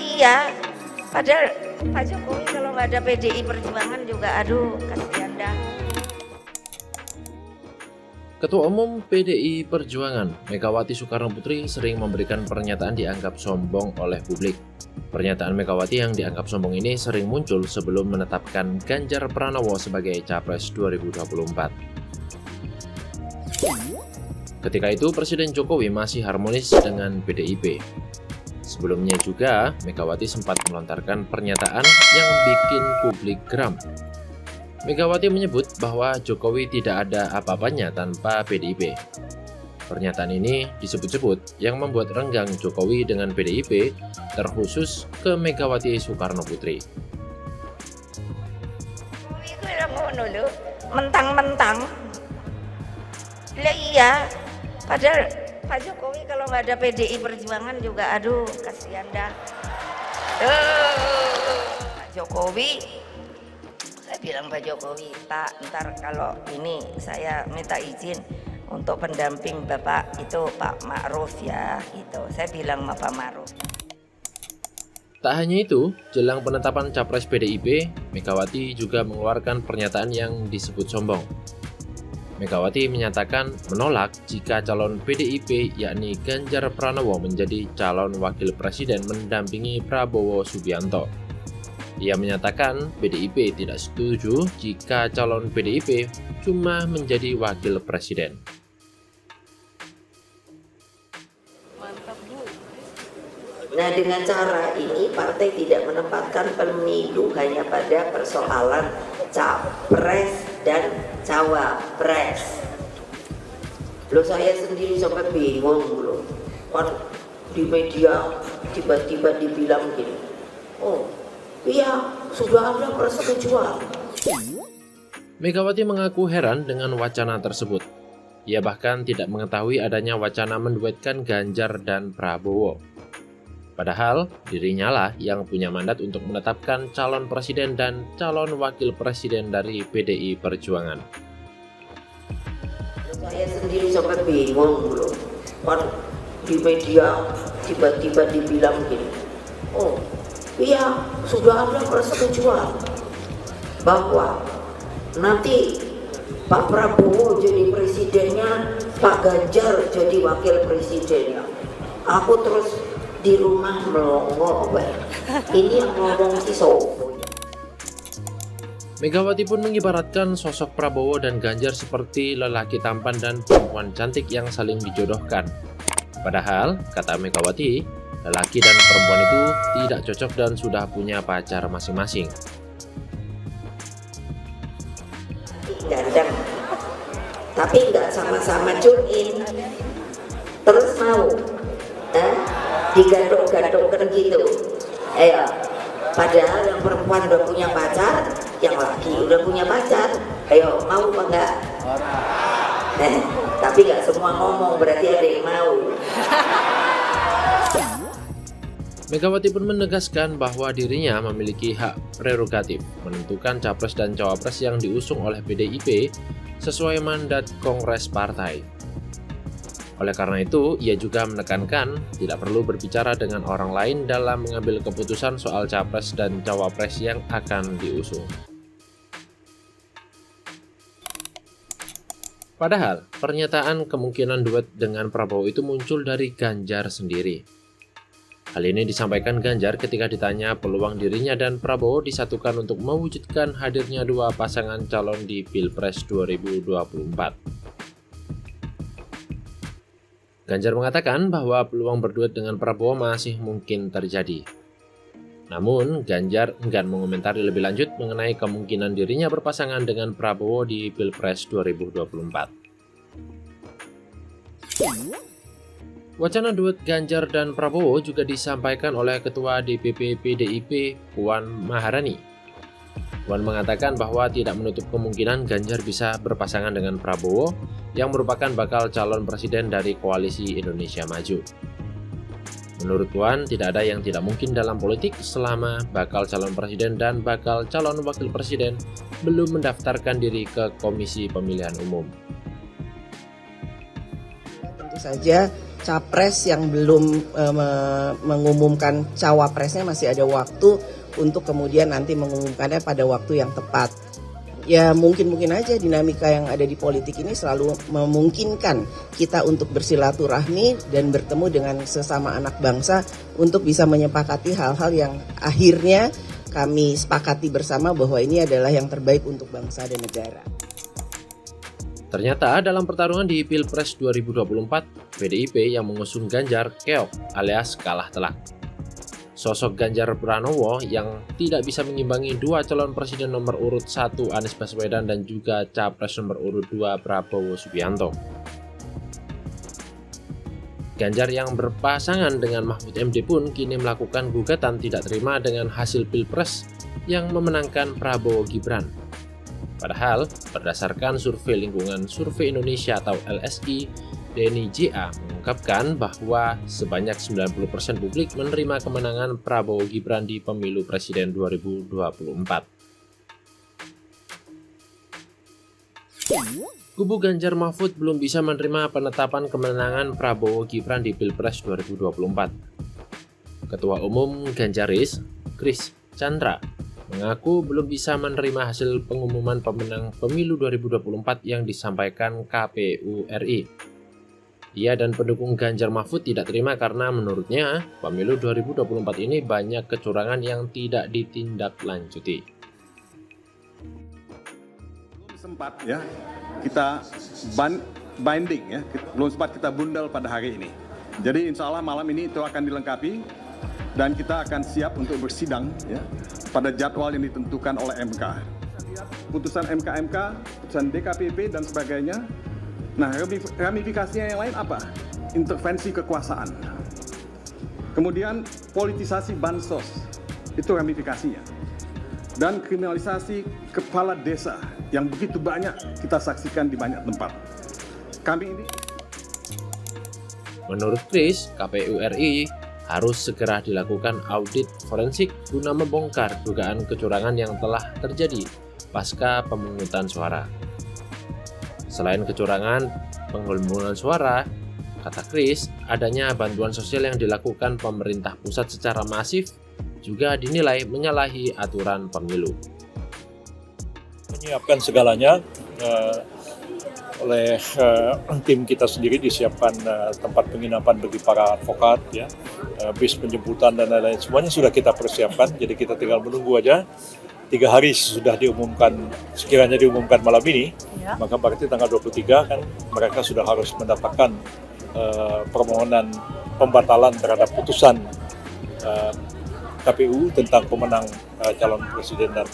iya, padahal Pak Jokowi kalau nggak ada PDI Perjuangan juga aduh kasihan dah. Ketua Umum PDI Perjuangan, Megawati Soekarnoputri sering memberikan pernyataan dianggap sombong oleh publik. Pernyataan Megawati yang dianggap sombong ini sering muncul sebelum menetapkan Ganjar Pranowo sebagai Capres 2024. Ketika itu Presiden Jokowi masih harmonis dengan PDIP. Sebelumnya juga, Megawati sempat melontarkan pernyataan yang bikin publik geram. Megawati menyebut bahwa Jokowi tidak ada apa-apanya tanpa PDIP. Pernyataan ini disebut-sebut yang membuat renggang Jokowi dengan PDIP, terkhusus ke Megawati Soekarnoputri. Itu yang ngono lho, mentang-mentang. Lah iya, padahal Pak Jokowi kalau nggak ada PDI Perjuangan juga aduh kasihan dah. Pak Jokowi, saya bilang Pak Jokowi, Pak ntar kalau ini saya minta izin untuk pendamping Bapak itu Pak Ma'ruf ya gitu. Saya bilang sama Pak Ma'ruf. Tak hanya itu, jelang penetapan Capres PDIP, Megawati juga mengeluarkan pernyataan yang disebut sombong. Megawati menyatakan menolak jika calon PDIP yakni Ganjar Pranowo menjadi calon wakil presiden mendampingi Prabowo Subianto. Ia menyatakan PDIP tidak setuju jika calon PDIP cuma menjadi wakil presiden. Nah, dengan cara ini partai tidak menempatkan pemilu hanya pada persoalan capres dan cawapres. Loh, saya sendiri sampai bingung loh. Kan di media tiba-tiba dibilang gini, oh iya sudah ada persetujuan. Megawati mengaku heran dengan wacana tersebut. Ia bahkan tidak mengetahui adanya wacana menduetkan Ganjar dan Prabowo. Padahal dirinya lah yang punya mandat untuk menetapkan calon presiden dan calon wakil presiden dari PDI Perjuangan. Saya sendiri sampai bingung loh. Kan di media tiba-tiba dibilang gini, oh iya sudah ada persetujuan bahwa nanti Pak Prabowo jadi presidennya, Pak Ganjar jadi wakil presidennya. Aku terus di rumah melongo, ini yang ngomong si sopo. Megawati pun mengibaratkan sosok Prabowo dan Ganjar seperti lelaki tampan dan perempuan cantik yang saling dijodohkan. Padahal, kata Megawati, lelaki dan perempuan itu tidak cocok dan sudah punya pacar masing-masing. Gandeng, tapi nggak sama-sama tune in, terus mau digadok-gadokkan gitu. Padahal yang perempuan udah punya pacar, yang laki udah punya pacar. Ayo, mau apa enggak? Tapi nggak semua ngomong, berarti ada yang mau. Megawati pun menegaskan bahwa dirinya memiliki hak prerogatif menentukan capres dan cawapres yang diusung oleh PDIP sesuai mandat Kongres Partai. Oleh karena itu, ia juga menekankan tidak perlu berbicara dengan orang lain dalam mengambil keputusan soal capres dan cawapres yang akan diusung. Padahal, pernyataan kemungkinan duet dengan Prabowo itu muncul dari Ganjar sendiri. Hal ini disampaikan Ganjar ketika ditanya peluang dirinya dan Prabowo disatukan untuk mewujudkan hadirnya dua pasangan calon di Pilpres 2024. Ganjar mengatakan bahwa peluang berduet dengan Prabowo masih mungkin terjadi. Namun, Ganjar enggan mengomentari lebih lanjut mengenai kemungkinan dirinya berpasangan dengan Prabowo di Pilpres 2024. Wacana duet Ganjar dan Prabowo juga disampaikan oleh Ketua DPP PDIP Puan Maharani. Puan mengatakan bahwa tidak menutup kemungkinan Ganjar bisa berpasangan dengan Prabowo yang merupakan bakal calon presiden dari Koalisi Indonesia Maju. Menurut Puan, tidak ada yang tidak mungkin dalam politik selama bakal calon presiden dan bakal calon wakil presiden belum mendaftarkan diri ke Komisi Pemilihan Umum. Tentu saja capres yang belum mengumumkan cawapresnya masih ada waktu untuk kemudian nanti mengumumkannya pada waktu yang tepat. Ya mungkin aja dinamika yang ada di politik ini selalu memungkinkan kita untuk bersilaturahmi dan bertemu dengan sesama anak bangsa untuk bisa menyepakati hal-hal yang akhirnya kami sepakati bersama bahwa ini adalah yang terbaik untuk bangsa dan negara. Ternyata dalam pertarungan di Pilpres 2024, PDIP yang mengusung Ganjar keok alias kalah telak. Sosok Ganjar Pranowo yang tidak bisa mengimbangi dua calon presiden nomor urut 1 Anies Baswedan dan juga capres nomor urut 2 Prabowo Subianto. Ganjar yang berpasangan dengan Mahfud MD pun kini melakukan gugatan tidak terima dengan hasil Pilpres yang memenangkan Prabowo Gibran. Padahal, berdasarkan survei lingkungan Survei Indonesia atau LSI, Denny J.A. mengungkapkan bahwa sebanyak 90% publik menerima kemenangan Prabowo Gibran di pemilu presiden 2024. Kubu Ganjar Mahfud belum bisa menerima penetapan kemenangan Prabowo Gibran di Pilpres 2024. Ketua Umum Ganjaris, Chris Chandra, mengaku belum bisa menerima hasil pengumuman pemenang pemilu 2024 yang disampaikan KPU RI. Ia dan pendukung Ganjar Mahfud tidak terima karena menurutnya pemilu 2024 ini banyak kecurangan yang tidak ditindaklanjuti. Belum sempat ya kita binding ya, belum sempat kita bundel pada hari ini. Jadi insya Allah malam ini itu akan dilengkapi dan kita akan siap untuk bersidang ya pada jadwal yang ditentukan oleh MK. Putusan MK, putusan DKPP dan sebagainya. Nah, ramifikasinya yang lain apa? Intervensi kekuasaan. Kemudian politisasi bansos, itu ramifikasinya. Dan kriminalisasi kepala desa yang begitu banyak kita saksikan di banyak tempat. Menurut Chris, KPU RI harus segera dilakukan audit forensik guna membongkar dugaan kecurangan yang telah terjadi pasca pemungutan suara. Selain kecurangan penggelembungan suara, kata Chris, adanya bantuan sosial yang dilakukan pemerintah pusat secara masif juga dinilai menyalahi aturan pemilu. Menyiapkan segalanya oleh tim kita sendiri, disiapkan tempat penginapan bagi para advokat, ya, bis penjemputan dan lain-lain, semuanya sudah kita persiapkan. Jadi kita tinggal menunggu aja. 3 hari sudah diumumkan, sekiranya diumumkan malam ini, ya, maka berarti tanggal 23 kan mereka sudah harus mendapatkan permohonan pembatalan terhadap putusan KPU tentang pemenang calon presiden dan